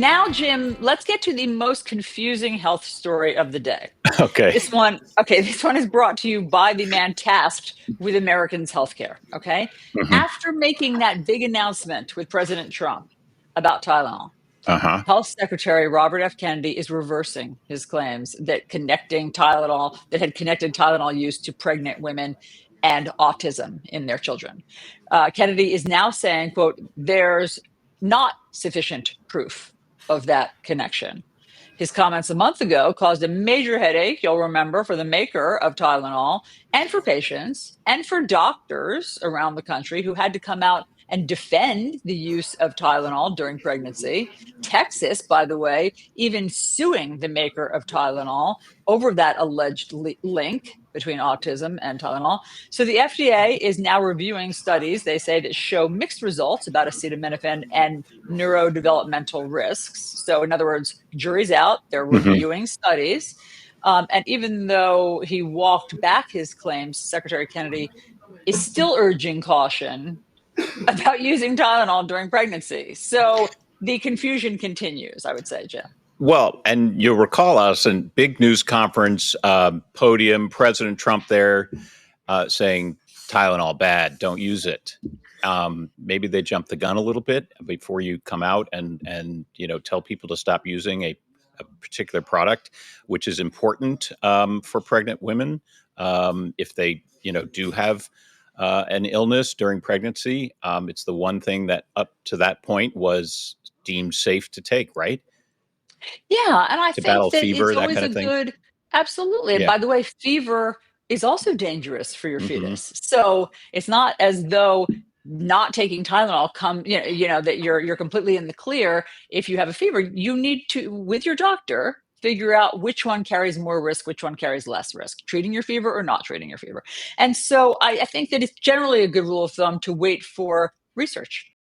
Now, Jim, let's get to the most confusing health story of the day. Okay. This one is brought to you by the man tasked with Americans' healthcare. Okay. Hmm. After making that big announcement with President Trump about Tylenol, Uh-huh. Health Secretary Robert F. Kennedy is reversing his claims that had connected Tylenol use to pregnant women and autism in their children. Kennedy is now saying, quote, there's not sufficient proof of that connection. His comments a month ago caused a major headache, you'll remember, for the maker of Tylenol and for patients and for doctors around the country who had to come out and defend the use of Tylenol during pregnancy. Texas, by the way, even suing the maker of Tylenol over that alleged link between autism and Tylenol. So the FDA is now reviewing studies, they say, that show mixed results about acetaminophen and neurodevelopmental risks. So, in other words, jury's out, they're Hmm. reviewing studies. And even though he walked back his claims, Secretary Kennedy is still urging caution about using Tylenol during pregnancy. So the confusion continues, I would say, Jim. Well, and you'll recall us in big news conference podium, President Trump there saying Tylenol bad, don't use it. Maybe they jumped the gun a little bit before you come out and tell people to stop using a particular product, which is important for pregnant women if they do have an illness during pregnancy. It's the one thing that up to that point was deemed safe to take, right? Yeah, and I To think battle that it's fever, that always kind a of thing. good, absolutely. And Yeah. by the way, fever is also dangerous for your Hmm. fetus. So it's not as though not taking Tylenol that you're completely in the clear. If you have a fever, you need to, with your doctor, figure out which one carries more risk, which one carries less risk, treating your fever or not treating your fever. And so I think that it's generally a good rule of thumb to wait for research.